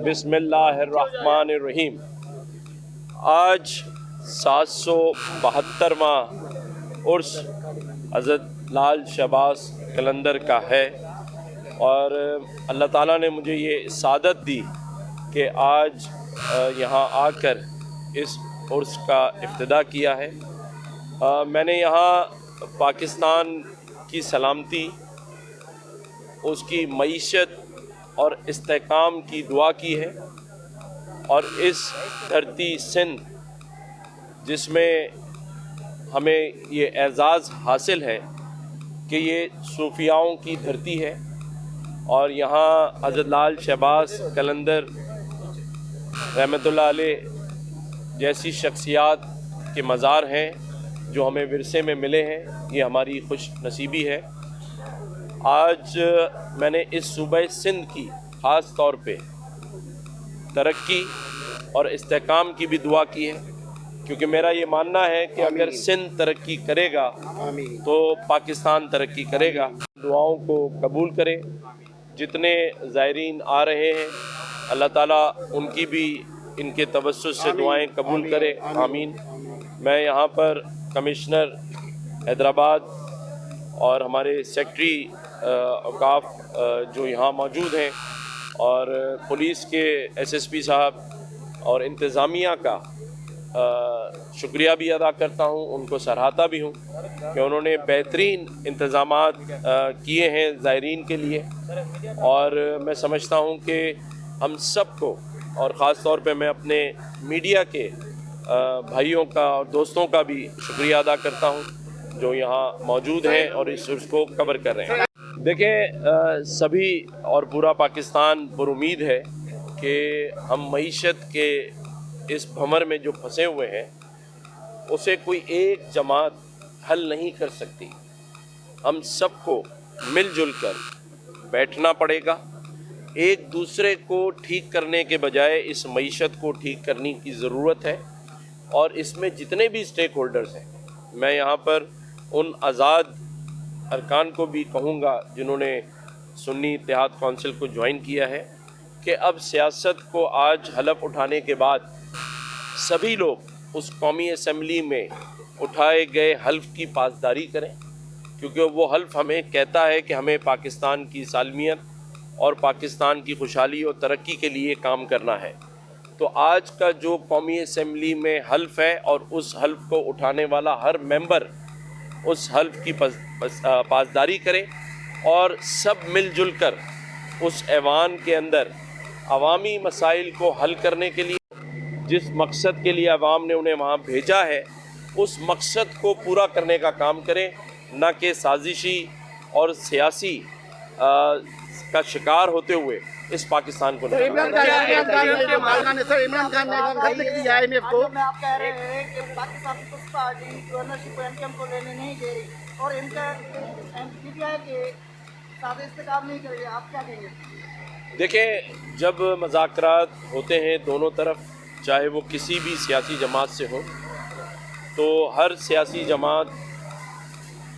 بسم اللہ الرحمن الرحیم۔ آج 772واں عرس حضرت لال شہباز قلندر کا ہے، اور اللہ تعالیٰ نے مجھے یہ سعادت دی کہ آج یہاں آ کر اس عرس کا افتتاح کیا ہے۔ میں نے یہاں پاکستان کی سلامتی، اس کی معیشت اور استحکام کی دعا کی ہے، اور اس دھرتی سندھ جس میں ہمیں یہ اعزاز حاصل ہے کہ یہ صوفیاؤں کی دھرتی ہے، اور یہاں حضرت لال شہباز قلندر رحمۃ اللہ علیہ جیسی شخصیات کے مزار ہیں جو ہمیں ورثے میں ملے ہیں۔ یہ ہماری خوش نصیبی ہے۔ آج میں نے اس صوبہ سندھ کی خاص طور پہ ترقی اور استحکام کی بھی دعا کی ہے، کیونکہ میرا یہ ماننا ہے کہ اگر سندھ ترقی کرے گا تو پاکستان ترقی کرے گا۔ دعاؤں کو قبول کرے۔ جتنے زائرین آ رہے ہیں اللہ تعالیٰ ان کی بھی ان کے توسط سے دعائیں قبول کرے، آمین۔ میں یہاں پر کمشنر حیدرآباد اور ہمارے سیکٹری اوقاف جو یہاں موجود ہیں، اور پولیس کے ایس ایس پی صاحب اور انتظامیہ کا شکریہ بھی ادا کرتا ہوں، ان کو سراہتا بھی ہوں کہ انہوں نے بہترین انتظامات کیے ہیں زائرین کے لیے، اور میں سمجھتا ہوں کہ ہم سب کو، اور خاص طور پہ میں اپنے میڈیا کے بھائیوں کا اور دوستوں کا بھی شکریہ ادا کرتا ہوں جو یہاں موجود ہیں اور اس عرس کو کور کر رہے ہیں۔ دیکھیں، سبھی اور پورا پاکستان پر امید ہے کہ ہم معیشت کے اس بھنور میں جو پھنسے ہوئے ہیں اسے کوئی ایک جماعت حل نہیں کر سکتی۔ ہم سب کو مل جل کر بیٹھنا پڑے گا، ایک دوسرے کو ٹھیک کرنے کے بجائے اس معیشت کو ٹھیک کرنے کی ضرورت ہے، اور اس میں جتنے بھی اسٹیک ہولڈرز ہیں، میں یہاں پر ان آزاد ارکان کو بھی کہوں گا جنہوں نے سنی اتحاد کونسل کو جوائن کیا ہے کہ اب سیاست کو آج حلف اٹھانے کے بعد سبھی لوگ اس قومی اسمبلی میں اٹھائے گئے حلف کی پاسداری کریں، کیونکہ وہ حلف ہمیں کہتا ہے کہ ہمیں پاکستان کی سالمیت اور پاکستان کی خوشحالی اور ترقی کے لیے کام کرنا ہے۔ تو آج کا جو قومی اسمبلی میں حلف ہے، اور اس حلف کو اٹھانے والا ہر ممبر اس حلف کی پاسداری کرے، اور سب مل جل کر اس ایوان کے اندر عوامی مسائل کو حل کرنے کے لیے جس مقصد کے لیے عوام نے انہیں وہاں بھیجا ہے اس مقصد کو پورا کرنے کا کام کریں، نہ کہ سازشی اور سیاسی کا شکار ہوتے ہوئے اس پاکستان کو نہیں۔ عمران خان نے خط لکھ دیا IMF کو۔ میں آپ کہہ رہے ہیں کہ پاکستان پیپلز پارٹی گورنرشپ ایم کو لینے نہیں دے رہی اور ان کا PTI کے ساتھ استحکام نہیں کرے، آپ کیا کہیں گے؟ دیکھیں، جب مذاکرات ہوتے ہیں دونوں طرف، چاہے وہ کسی بھی سیاسی جماعت سے ہو، تو ہر سیاسی جماعت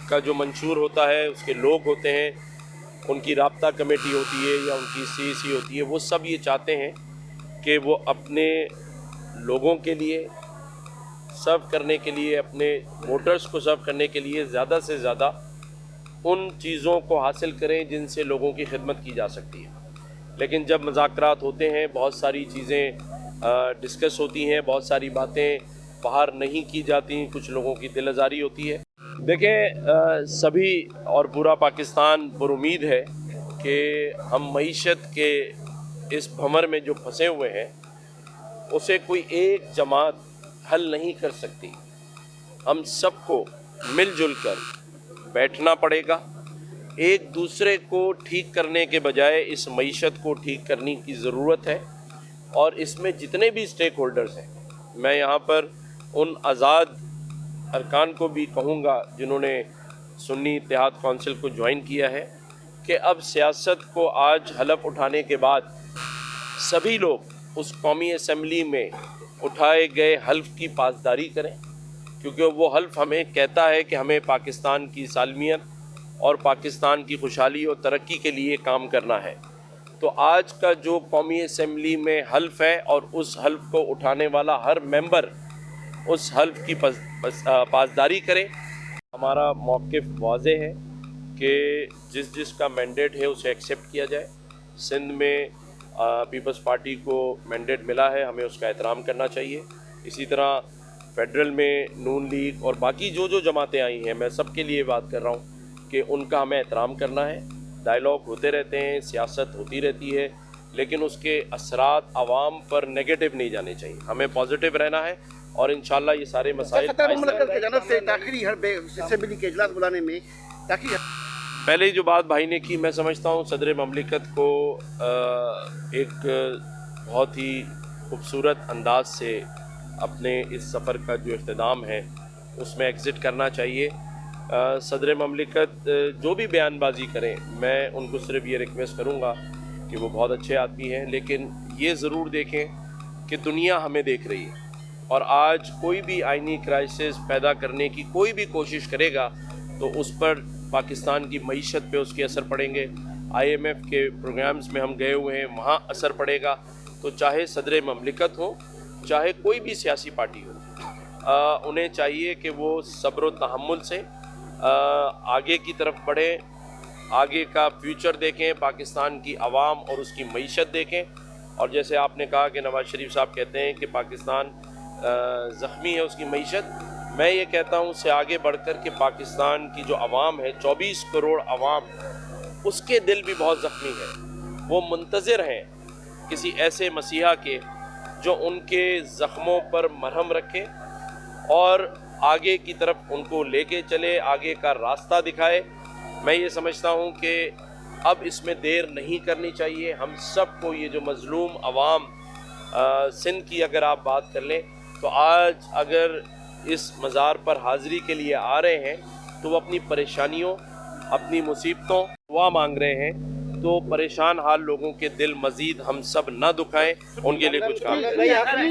کا جو منشور ہوتا ہے، اس کے لوگ ہوتے ہیں، ان کی رابطہ کمیٹی ہوتی ہے یا ان کی CEC ہوتی ہے، وہ سب یہ چاہتے ہیں کہ وہ اپنے لوگوں کے لیے سرو کرنے کے لیے، اپنے ووٹرز کو سرو کرنے کے لیے زیادہ سے زیادہ ان چیزوں کو حاصل کریں جن سے لوگوں کی خدمت کی جا سکتی ہے۔ لیکن جب مذاکرات ہوتے ہیں، بہت ساری چیزیں ڈسکس ہوتی ہیں، بہت ساری باتیں باہر نہیں کی جاتی، کچھ لوگوں کی دل آزاری ہوتی ہے۔ دیکھیں، سبھی اور پورا پاکستان پر امید ہے کہ ہم معیشت کے اس بھمر میں جو پھنسے ہوئے ہیں اسے کوئی ایک جماعت حل نہیں کر سکتی۔ ہم سب کو مل جل کر بیٹھنا پڑے گا، ایک دوسرے کو ٹھیک کرنے کے بجائے اس معیشت کو ٹھیک کرنے کی ضرورت ہے، اور اس میں جتنے بھی اسٹیک ہولڈرز ہیں، میں یہاں پر ان آزاد ارکان کو بھی کہوں گا جنہوں نے سنی اتحاد کونسل کو جوائن کیا ہے، کہ اب سیاست کو آج حلف اٹھانے کے بعد سبھی لوگ اس قومی اسمبلی میں اٹھائے گئے حلف کی پاسداری کریں، کیونکہ وہ حلف ہمیں کہتا ہے کہ ہمیں پاکستان کی سالمیت اور پاکستان کی خوشحالی اور ترقی کے لیے کام کرنا ہے۔ تو آج کا جو قومی اسمبلی میں حلف ہے، اور اس حلف کو اٹھانے والا ہر ممبر اس حلف کی پاسداری کرے۔ ہمارا موقف واضح ہے کہ جس کا مینڈیٹ ہے اسے ایکسیپٹ کیا جائے۔ سندھ میں پیپلز پارٹی کو مینڈیٹ ملا ہے، ہمیں اس کا احترام کرنا چاہیے۔ اسی طرح فیڈرل میں نون لیگ اور باقی جو جماعتیں آئی ہیں، میں سب کے لیے بات کر رہا ہوں کہ ان کا ہمیں احترام کرنا ہے۔ ڈائلاگ ہوتے رہتے ہیں، سیاست ہوتی رہتی ہے، لیکن اس کے اثرات عوام پر نیگیٹو نہیں جانے چاہیے، ہمیں پازیٹیو رہنا ہے، اور انشاءاللہ یہ سارے مسائل صدر مملکت کی جانب سے تاخیری اسمبلی کے اجلاس بلانے میں تاخیر۔ پہلے جو بات بھائی نے کی، میں سمجھتا ہوں صدر مملکت کو ایک بہت ہی خوبصورت انداز سے اپنے اس سفر کا جو اختتام ہے اس میں ایگزٹ کرنا چاہیے۔ صدر مملکت جو بھی بیان بازی کریں، میں ان کو صرف یہ ریکویسٹ کروں گا کہ وہ بہت اچھے آدمی ہیں، لیکن یہ ضرور دیکھیں کہ دنیا ہمیں دیکھ رہی ہے، اور آج کوئی بھی آئینی کرائسس پیدا کرنے کی کوئی بھی کوشش کرے گا تو اس پر پاکستان کی معیشت پہ اس کے اثر پڑیں گے۔ IMF کے پروگرامز میں ہم گئے ہوئے ہیں، وہاں اثر پڑے گا۔ تو چاہے صدر مملکت ہو، چاہے کوئی بھی سیاسی پارٹی ہو، انہیں چاہیے کہ وہ صبر و تحمل سے آگے کی طرف بڑھیں، آگے کا فیوچر دیکھیں، پاکستان کی عوام اور اس کی معیشت دیکھیں۔ اور جیسے آپ نے کہا کہ نواز شریف صاحب کہتے ہیں کہ پاکستان زخمی ہے اس کی معیشت، میں یہ کہتا ہوں اس سے آگے بڑھ کر کہ پاکستان کی جو عوام ہے، 24 کروڑ عوام، اس کے دل بھی بہت زخمی ہے۔ وہ منتظر ہیں کسی ایسے مسیحا کے جو ان کے زخموں پر مرہم رکھے اور آگے کی طرف ان کو لے کے چلے، آگے کا راستہ دکھائے۔ میں یہ سمجھتا ہوں کہ اب اس میں دیر نہیں کرنی چاہیے۔ ہم سب کو، یہ جو مظلوم عوام سندھ کی اگر آپ بات کر لیں، تو آج اگر اس مزار پر حاضری کے لیے آ رہے ہیں تو وہ اپنی پریشانیوں، اپنی مصیبتوں دعا مانگ رہے ہیں، تو پریشان حال لوگوں کے دل مزید ہم سب نہ دکھائیں، ان کے لیے کچھ کام کریں۔